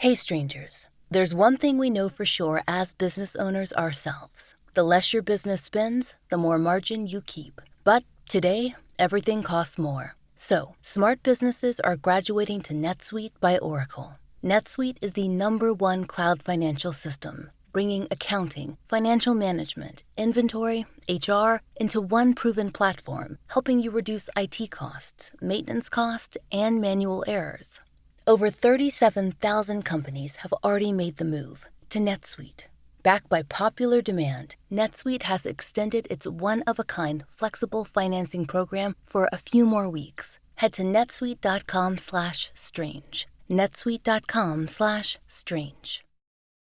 Hey strangers, there's one thing we know for sure as business owners ourselves. The less your business spends, the more margin you keep. But today, everything costs more. So, smart businesses are graduating to NetSuite by Oracle. NetSuite is the #1 cloud financial system, bringing accounting, financial management, inventory, HR into one proven platform, helping you reduce IT costs, maintenance costs, and manual errors. Over 37,000 companies have already made the move to NetSuite. Backed by popular demand, NetSuite has extended its one-of-a-kind flexible financing program for a few more weeks. Head to netsuite.com/strange. netsuite.com/strange.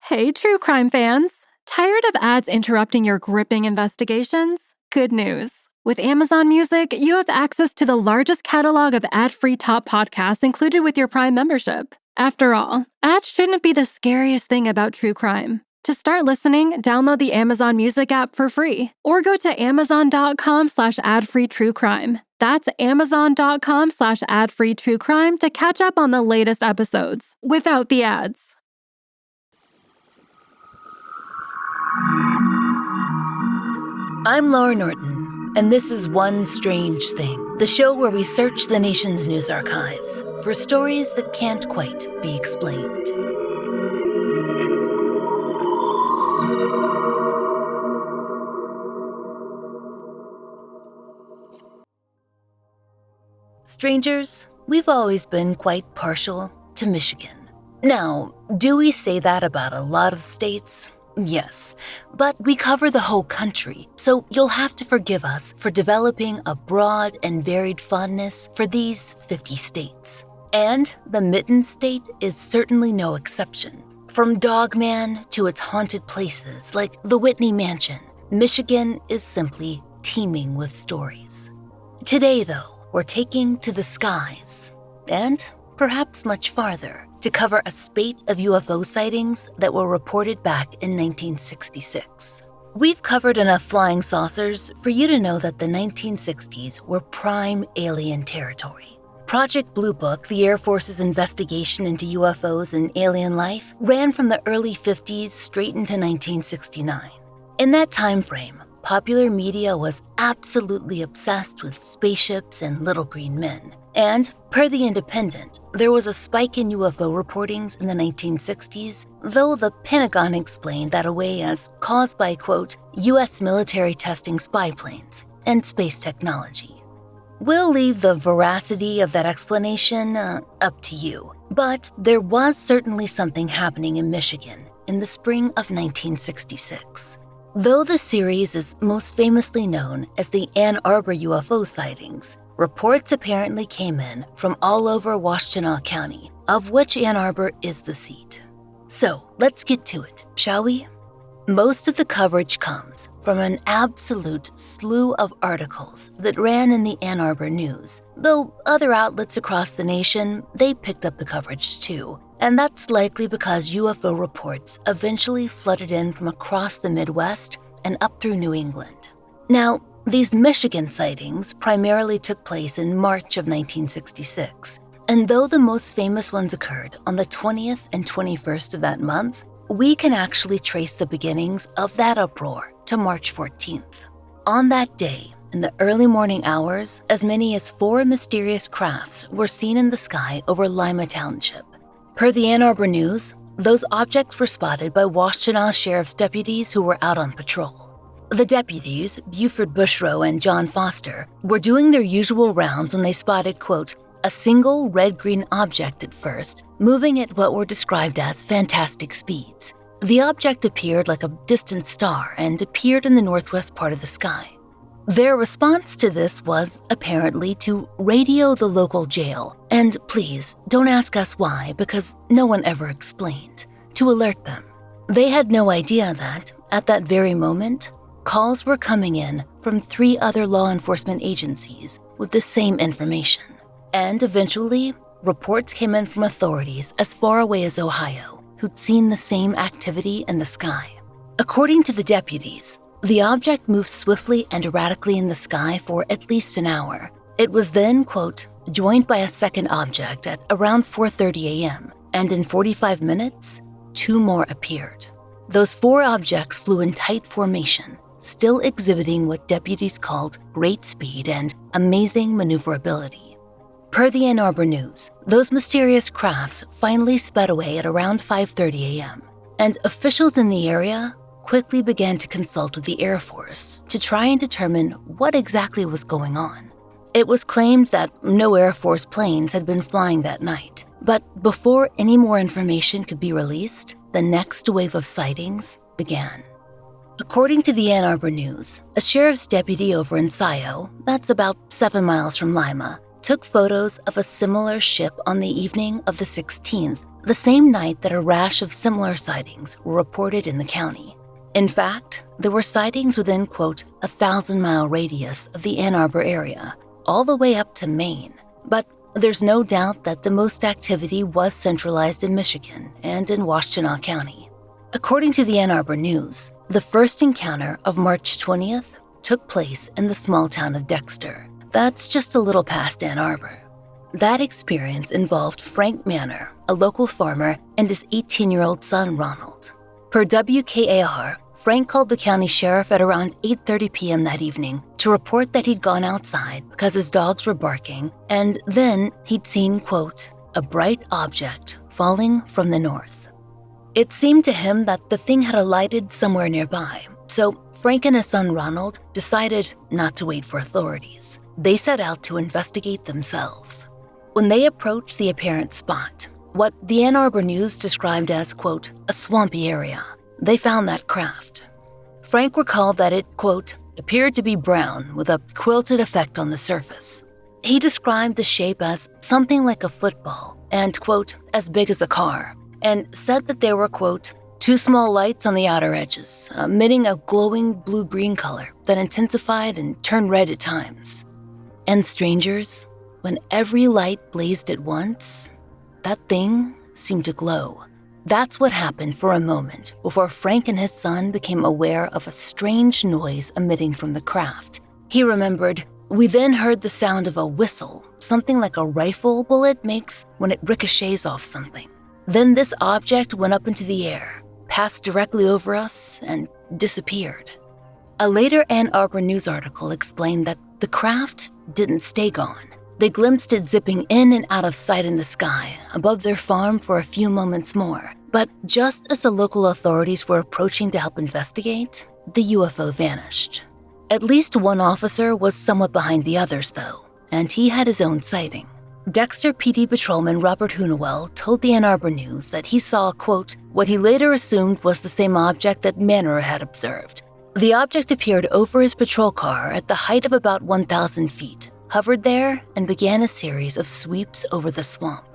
Hey, true crime fans! Tired of ads interrupting your gripping investigations? Good news. With Amazon Music, you have access to the largest catalog of ad-free top podcasts included with your Prime membership. After all, ads shouldn't be the scariest thing about true crime. To start listening, download the Amazon Music app for free or go to amazon.com/ad-free-true-crime. That's amazon.com/ad-free-true-crime to catch up on the latest episodes without the ads. I'm Laurah Norton, and this is One Strange Thing, the show where we search the nation's news archives for stories that can't quite be explained. Strangers, we've always been quite partial to Michigan. Now, do we say that about a lot of states? Yes, but we cover the whole country, so you'll have to forgive us for developing a broad and varied fondness for these 50 states. And the Mitten State is certainly no exception. From Dogman to its haunted places like the Whitney Mansion, Michigan is simply teeming with stories. Today, though, we're taking to the skies, and perhaps much farther, to cover a spate of UFO sightings that were reported back in 1966. We've covered enough flying saucers for you to know that the 1960s were prime alien territory. Project Blue Book, the Air Force's investigation into UFOs and alien life, ran from the early 50s straight into 1969. In that time frame, popular media was absolutely obsessed with spaceships and little green men. And, per The Independent, there was a spike in UFO reportings in the 1960s, though the Pentagon explained that away as caused by, quote, U.S. military testing spy planes and space technology. We'll leave the veracity of that explanation up to you, but there was certainly something happening in Michigan in the spring of 1966. Though the series is most famously known as the Ann Arbor UFO sightings, reports apparently came in from all over Washtenaw County, of which Ann Arbor is the seat. So, let's get to it, shall we? Most of the coverage comes from an absolute slew of articles that ran in the Ann Arbor News, though other outlets across the nation, they picked up the coverage too, and that's likely because UFO reports eventually flooded in from across the Midwest and up through New England. Now, these Michigan sightings primarily took place in March of 1966, and though the most famous ones occurred on the 20th and 21st of that month, we can actually trace the beginnings of that uproar to March 14th. On that day, in the early morning hours, as many as 4 mysterious crafts were seen in the sky over Lima Township. Per the Ann Arbor News, those objects were spotted by Washtenaw Sheriff's deputies who were out on patrol. The deputies, Buford Bushrow and John Foster, were doing their usual rounds when they spotted, quote, a single red-green object at first, moving at what were described as fantastic speeds. The object appeared like a distant star and appeared in the northwest part of the sky. Their response to this was, apparently, to radio the local jail, and please, don't ask us why, because no one ever explained, to alert them. They had no idea that, at that very moment, calls were coming in from 3 other law enforcement agencies with the same information. And eventually, reports came in from authorities as far away as Ohio who'd seen the same activity in the sky. According to the deputies, the object moved swiftly and erratically in the sky for at least an hour. It was then, quote, joined by a second object at around 4:30 a.m., and in 45 minutes, 2 more appeared. Those 4 objects flew in tight formation, still exhibiting what deputies called great speed and amazing maneuverability. Per the Ann Arbor News, those mysterious crafts finally sped away at around 5:30 a.m., and officials in the area quickly began to consult with the Air Force to try and determine what exactly was going on. It was claimed that no Air Force planes had been flying that night, but before any more information could be released, the next wave of sightings began. According to the Ann Arbor News, a sheriff's deputy over in Scio, that's about 7 miles from Lima, took photos of a similar ship on the evening of the 16th, the same night that a rash of similar sightings were reported in the county. In fact, there were sightings within, quote, 1,000-mile radius of the Ann Arbor area, all the way up to Maine. But there's no doubt that the most activity was centralized in Michigan and in Washtenaw County. According to the Ann Arbor News, the first encounter of March 20th took place in the small town of Dexter. That's just a little past Ann Arbor. That experience involved Frank Manor, a local farmer, and his 18-year-old son, Ronald. Per WKAR, Frank called the county sheriff at around 8:30 p.m. that evening to report that he'd gone outside because his dogs were barking, and then he'd seen, quote, a bright object falling from the north. It seemed to him that the thing had alighted somewhere nearby, so Frank and his son Ronald decided not to wait for authorities. They set out to investigate themselves. When they approached the apparent spot, what the Ann Arbor News described as, quote, a swampy area, they found that craft. Frank recalled that it, quote, appeared to be brown with a quilted effect on the surface. He described the shape as something like a football and, quote, as big as a car, and said that there were, quote, 2 small lights on the outer edges, emitting a glowing blue-green color that intensified and turned red at times. And strangers, when every light blazed at once, that thing seemed to glow. That's what happened for a moment before Frank and his son became aware of a strange noise emitting from the craft. He remembered, we then heard the sound of a whistle, something like a rifle bullet makes when it ricochets off something. Then this object went up into the air, passed directly over us, and disappeared. A later Ann Arbor News article explained that the craft didn't stay gone. They glimpsed it zipping in and out of sight in the sky above their farm for a few moments more. But just as the local authorities were approaching to help investigate, the UFO vanished. At least one officer was somewhat behind the others, though, and he had his own sighting. Dexter PD Patrolman Robert Hunewell told the Ann Arbor News that he saw, quote, what he later assumed was the same object that Manor had observed. The object appeared over his patrol car at the height of about 1,000 feet, hovered there, and began a series of sweeps over the swamp.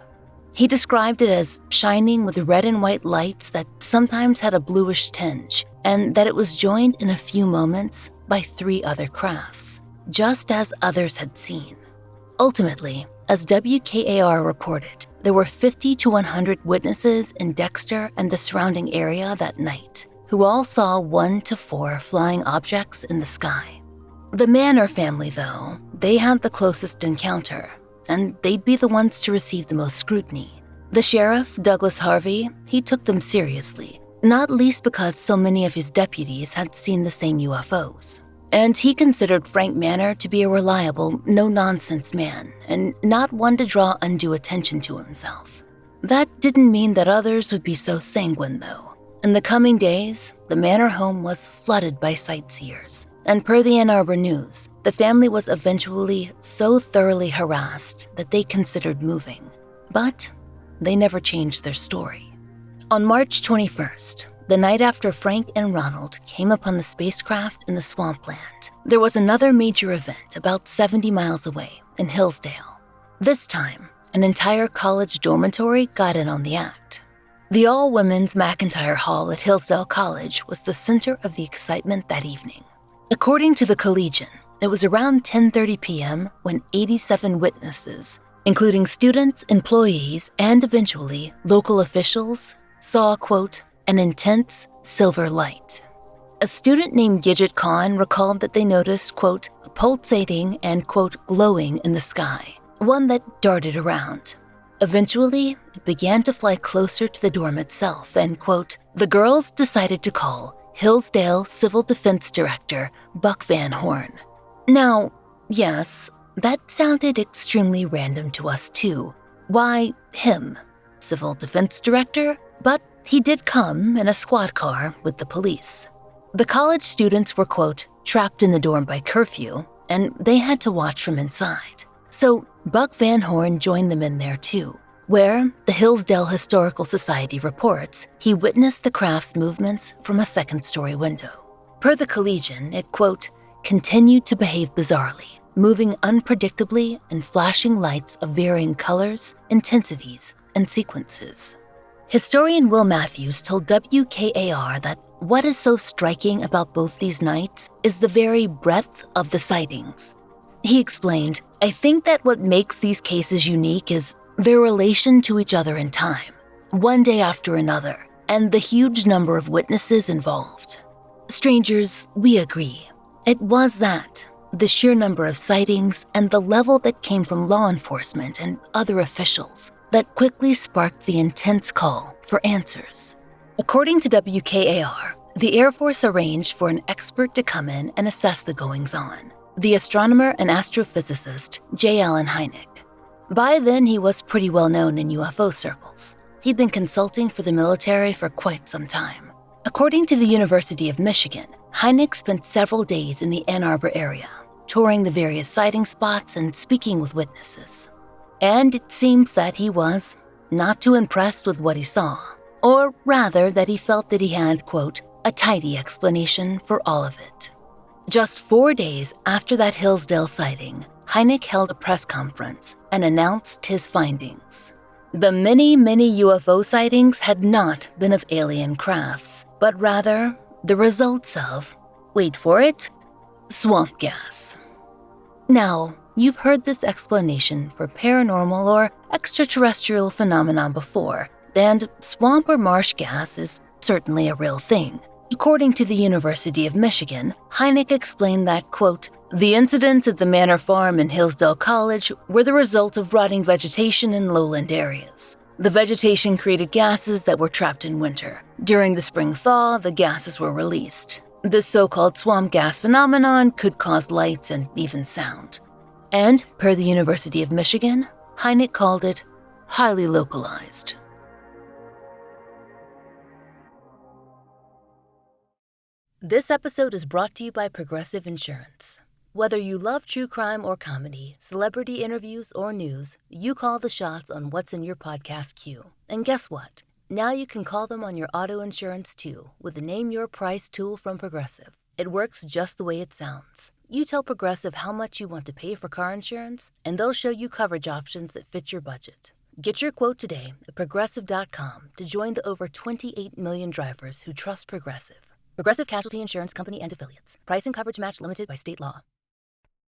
He described it as shining with red and white lights that sometimes had a bluish tinge, and that it was joined in a few moments by 3 other crafts, just as others had seen. Ultimately, as WKAR reported, there were 50 to 100 witnesses in Dexter and the surrounding area that night, who all saw 1 to 4 flying objects in the sky. The Manor family, though, they had the closest encounter, and they'd be the ones to receive the most scrutiny. The sheriff, Douglas Harvey, he took them seriously, not least because so many of his deputies had seen the same UFOs. And he considered Frank Manor to be a reliable, no-nonsense man, and not one to draw undue attention to himself. That didn't mean that others would be so sanguine, though. In the coming days, the Manor home was flooded by sightseers, and per the Ann Arbor News, the family was eventually so thoroughly harassed that they considered moving. But they never changed their story. On March 21st, the night after Frank and Ronald came upon the spacecraft in the swampland, there was another major event about 70 miles away in Hillsdale. This time, an entire college dormitory got in on the act. The all-women's McIntyre Hall at Hillsdale College was the center of the excitement that evening. According to the Collegian, it was around 10:30 p.m. when 87 witnesses, including students, employees, and eventually local officials, saw, quote, an intense silver light. A student named Gidget Khan recalled that they noticed, quote, a pulsating and, quote, glowing in the sky, one that darted around. Eventually, it began to fly closer to the dorm itself, and, quote, the girls decided to call Hillsdale Civil Defense Director Buck Van Horn. Now, yes, that sounded extremely random to us too. Why him? Civil Defense Director? But he did come in a squad car with the police. The college students were, quote, trapped in the dorm by curfew, and they had to watch from inside. So Buck Van Horn joined them in there too, where the Hillsdale Historical Society reports he witnessed the craft's movements from a second-story window. Per the Collegian, it, quote, continued to behave bizarrely, moving unpredictably and flashing lights of varying colors, intensities, and sequences. Historian Will Matthews told WKAR that what is so striking about both these nights is the very breadth of the sightings. He explained, I think that what makes these cases unique is their relation to each other in time, one day after another, and the huge number of witnesses involved. Strangers, we agree. It was that, the sheer number of sightings and the level that came from law enforcement and other officials, that quickly sparked the intense call for answers. According to WKAR, the Air Force arranged for an expert to come in and assess the goings-on, the astronomer and astrophysicist J. Allen Hynek. By then, he was pretty well known in UFO circles. He'd been consulting for the military for quite some time. According to the University of Michigan, Hynek spent several days in the Ann Arbor area, touring the various sighting spots and speaking with witnesses. And it seems that he was not too impressed with what he saw, or rather that he felt that he had, quote, a tidy explanation for all of it. Just 4 days after that Hillsdale sighting, Hynek held a press conference and announced his findings. The many UFO sightings had not been of alien crafts, but rather the results of, wait for it, swamp gas. Now, you've heard this explanation for paranormal or extraterrestrial phenomenon before, and swamp or marsh gas is certainly a real thing. According to the University of Michigan, Hynek explained that, quote, the incidents at the Manor Farm in Hillsdale College were the result of rotting vegetation in lowland areas. The vegetation created gases that were trapped in winter. During the spring thaw, the gases were released. This so-called swamp gas phenomenon could cause lights and even sound. And, per the University of Michigan, Hynek called it highly localized. This episode is brought to you by Progressive Insurance. Whether you love true crime or comedy, celebrity interviews or news, you call the shots on what's in your podcast queue. And guess what? Now you can call them on your auto insurance too with the Name Your Price tool from Progressive. It works just the way it sounds. You tell Progressive how much you want to pay for car insurance, and they'll show you coverage options that fit your budget. Get your quote today at Progressive.com to join the over 28 million drivers who trust Progressive. Progressive Casualty Insurance Company and Affiliates. Price and coverage match limited by state law.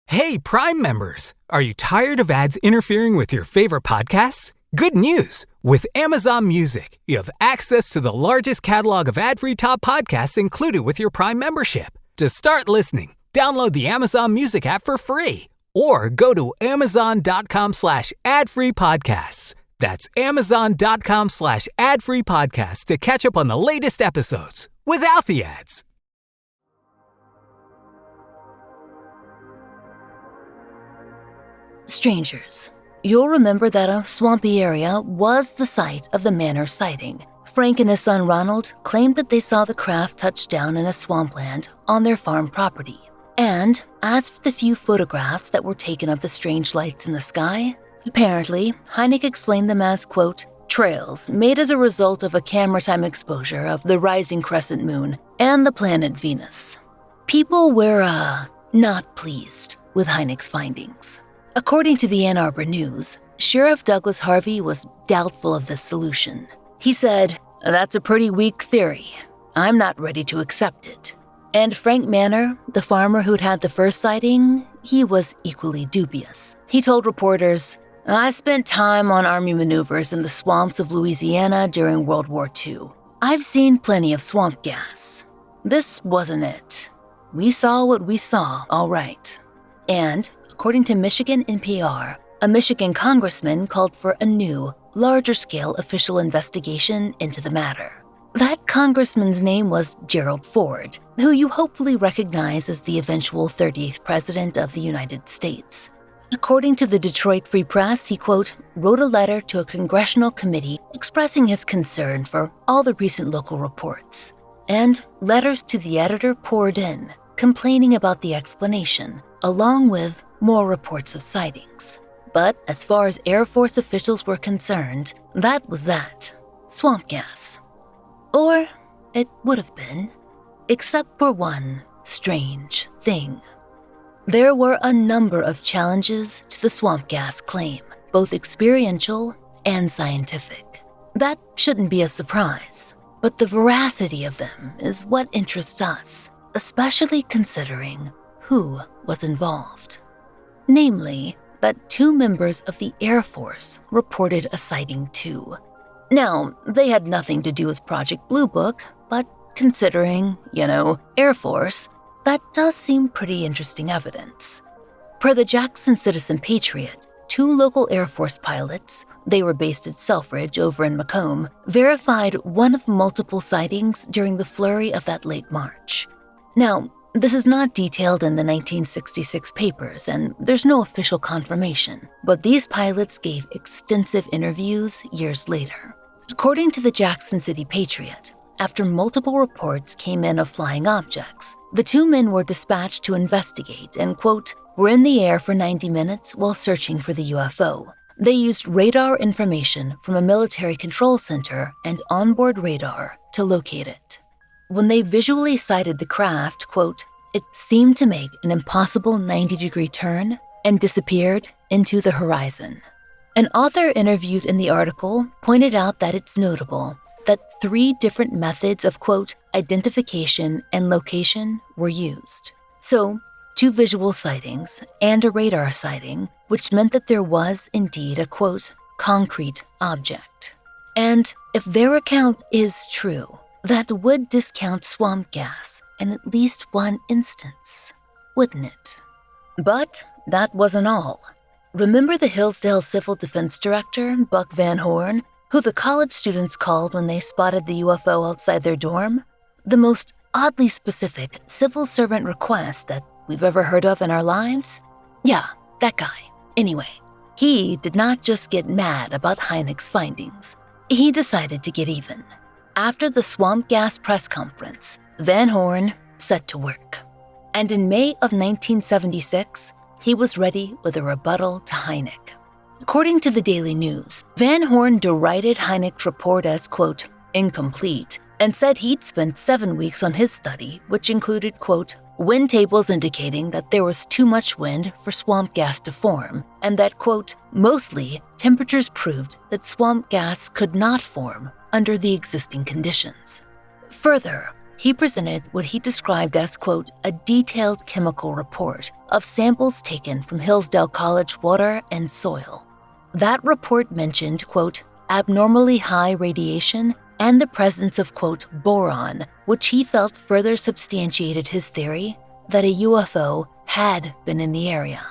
Hey, Prime members! Are you tired of ads interfering with your favorite podcasts? Good news! With Amazon Music, you have access to the largest catalog of ad-free top podcasts included with your Prime membership. To start listening, download the Amazon Music app for free or go to amazon.com/ad-free podcasts. That's amazon.com/ad-free podcasts to catch up on the latest episodes without the ads. Strangers, you'll remember that a swampy area was the site of the Manor sighting. Frank and his son Ronald claimed that they saw the craft touch down in a swampland on their farm property. And as for the few photographs that were taken of the strange lights in the sky, apparently Hynek explained them as, quote, trails made as a result of a camera time exposure of the rising crescent moon and the planet Venus. People were, not pleased with Hynek's findings. According to the Ann Arbor News, Sheriff Douglas Harvey was doubtful of this solution. He said, that's a pretty weak theory. I'm not ready to accept it. And Frank Manor, the farmer who'd had the first sighting, he was equally dubious. He told reporters, I spent time on Army maneuvers in the swamps of Louisiana during World War II. I've seen plenty of swamp gas. This wasn't it. We saw what we saw, all right. And according to Michigan NPR, a Michigan congressman called for a new, larger-scale official investigation into the matter. That congressman's name was Gerald Ford, who you hopefully recognize as the eventual 30th president of the United States. According to the Detroit Free Press, he, quote, wrote a letter to a congressional committee expressing his concern for all the recent local reports. And letters to the editor poured in, complaining about the explanation, along with more reports of sightings. But as far as Air Force officials were concerned, that was that. Swamp gas. Or it would have been, except for one strange thing. There were a number of challenges to the swamp gas claim, both experiential and scientific. That shouldn't be a surprise, but the veracity of them is what interests us, especially considering who was involved. Namely, that 2 members of the Air Force reported a sighting too. Now, they had nothing to do with Project Blue Book, but considering, Air Force, that does seem pretty interesting evidence. Per the Jackson Citizen Patriot, 2 local Air Force pilots, they were based at Selfridge over in Macomb, verified one of multiple sightings during the flurry of that late March. Now, this is not detailed in the 1966 papers, and there's no official confirmation, but these pilots gave extensive interviews years later. According to the Jackson City Patriot, after multiple reports came in of flying objects, the 2 men were dispatched to investigate and, quote, were in the air for 90 minutes while searching for the UFO. They used radar information from a military control center and onboard radar to locate it. When they visually sighted the craft, quote, it seemed to make an impossible 90-degree turn and disappeared into the horizon. An author interviewed in the article pointed out that it's notable that 3 different methods of, quote, identification and location were used. So, 2 visual sightings and a radar sighting, which meant that there was indeed a, quote, concrete object. And if their account is true, that would discount swamp gas in at least one instance, wouldn't it? But that wasn't all. Remember the Hillsdale Civil Defense Director, Buck Van Horn, who the college students called when they spotted the UFO outside their dorm? The most oddly specific civil servant request that we've ever heard of in our lives? Yeah, that guy. Anyway, he did not just get mad about Hynek's findings. He decided to get even. After the swamp gas press conference, Van Horn set to work. And in May of 1976, he was ready with a rebuttal to Hynek. According to the Daily News, Van Horn derided Hynek's report as, quote, incomplete, and said he'd spent 7 weeks on his study, which included, quote, wind tables indicating that there was too much wind for swamp gas to form, and that, quote, mostly temperatures proved that swamp gas could not form under the existing conditions. Further, he presented what he described as, quote, a detailed chemical report of samples taken from Hillsdale College water and soil. That report mentioned, quote, abnormally high radiation and the presence of, quote, boron, which he felt further substantiated his theory that a UFO had been in the area.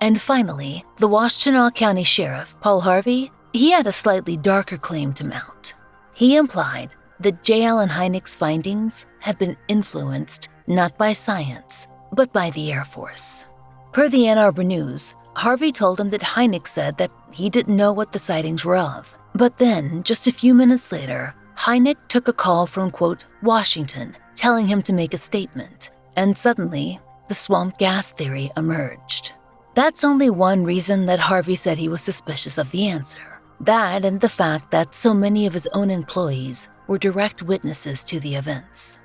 And finally, the Washtenaw County Sheriff, Paul Harvey, he had a slightly darker claim to mount. He implied that J. Allen Hynek's findings had been influenced not by science, but by the Air Force. Per the Ann Arbor News, Harvey told him that Hynek said that he didn't know what the sightings were of. But then, just a few minutes later, Hynek took a call from, quote, Washington, telling him to make a statement. And suddenly, the swamp gas theory emerged. That's only one reason that Harvey said he was suspicious of the answer. That and the fact that so many of his own employees were direct witnesses to the events.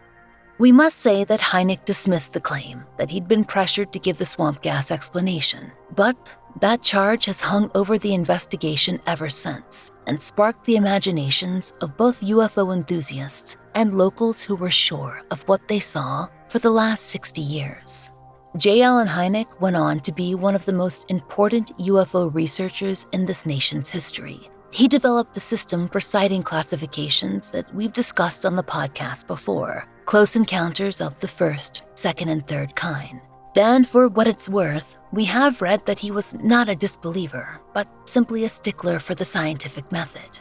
We must say that Hynek dismissed the claim that he'd been pressured to give the swamp gas explanation, but that charge has hung over the investigation ever since and sparked the imaginations of both UFO enthusiasts and locals who were sure of what they saw for the last 60 years. J. Allen Hynek went on to be one of the most important UFO researchers in this nation's history. He developed the system for sighting classifications that we've discussed on the podcast before, close encounters of the first, second, and third kind. And for what it's worth, we have read that he was not a disbeliever, but simply a stickler for the scientific method.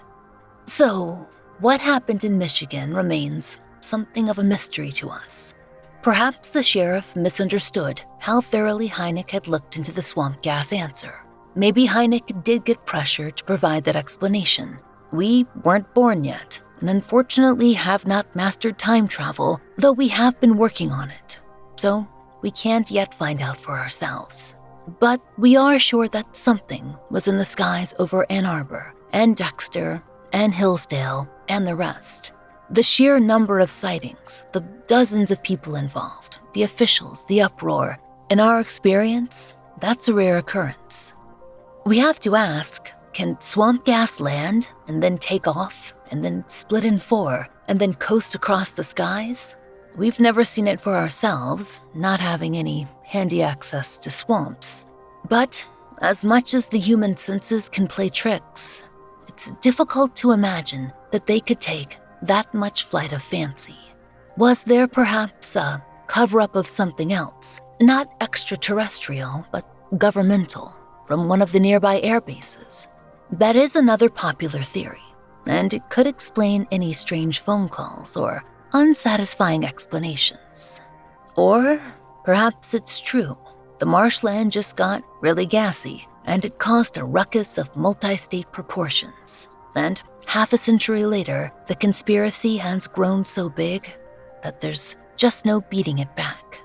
So, what happened in Michigan remains something of a mystery to us. Perhaps the sheriff misunderstood how thoroughly Hynek had looked into the swamp gas answer. Maybe Hynek did get pressure to provide that explanation. We weren't born yet, and unfortunately have not mastered time travel, though we have been working on it. So, we can't yet find out for ourselves. But we are sure that something was in the skies over Ann Arbor, and Dexter, and Hillsdale, and the rest. The sheer number of sightings, the dozens of people involved, the officials, the uproar, in our experience, that's a rare occurrence. We have to ask, can swamp gas land and then take off and then split in four and then coast across the skies? We've never seen it for ourselves, not having any handy access to swamps. But as much as the human senses can play tricks, it's difficult to imagine that they could take that much flight of fancy. Was there perhaps a cover-up of something else, not extraterrestrial, but governmental, from one of the nearby air bases? That is another popular theory, and it could explain any strange phone calls or unsatisfying explanations. Or perhaps it's true. The marshland just got really gassy, and it caused a ruckus of multi-state proportions. And half a century later, the conspiracy has grown so big that there's just no beating it back.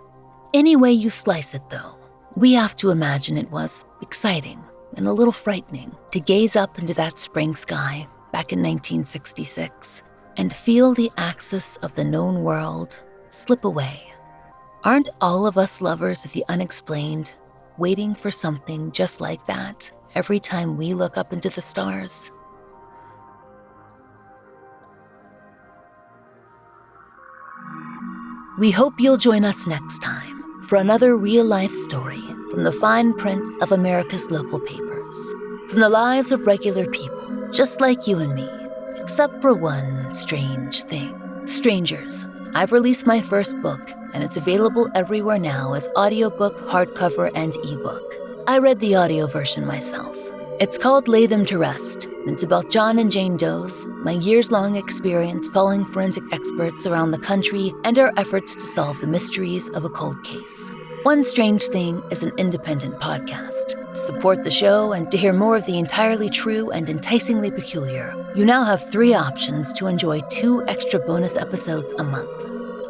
Any way you slice it, though, we have to imagine it was exciting and a little frightening to gaze up into that spring sky back in 1966 and feel the axis of the known world slip away. Aren't all of us lovers of the unexplained waiting for something just like that every time we look up into the stars? We hope you'll join us next time for another real-life story from the fine print of America's local papers, from the lives of regular people just like you and me, except for one strange thing. Strangers, I've released my first book, and it's available everywhere now as audiobook, hardcover, and ebook. I read the audio version myself. It's called Lay Them to Rest, and it's about John and Jane Doe's, my years-long experience following forensic experts around the country and our efforts to solve the mysteries of a cold case. One Strange Thing is an independent podcast. To support the show and to hear more of the entirely true and enticingly peculiar, you now have 3 options to enjoy 2 extra bonus episodes a month.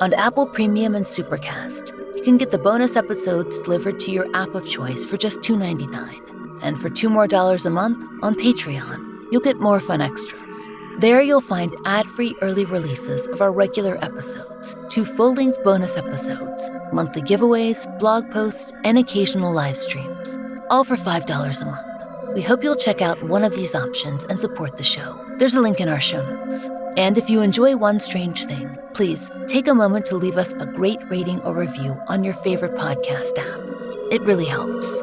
On Apple Premium and Supercast, you can get the bonus episodes delivered to your app of choice for just $2.99. And for $2 more a month on Patreon, you'll get more fun extras. There you'll find ad-free early releases of our regular episodes, 2 full-length bonus episodes, monthly giveaways, blog posts, and occasional live streams, all for $5 a month. We hope you'll check out one of these options and support the show. There's a link in our show notes. And if you enjoy One Strange Thing, please take a moment to leave us a great rating or review on your favorite podcast app. It really helps.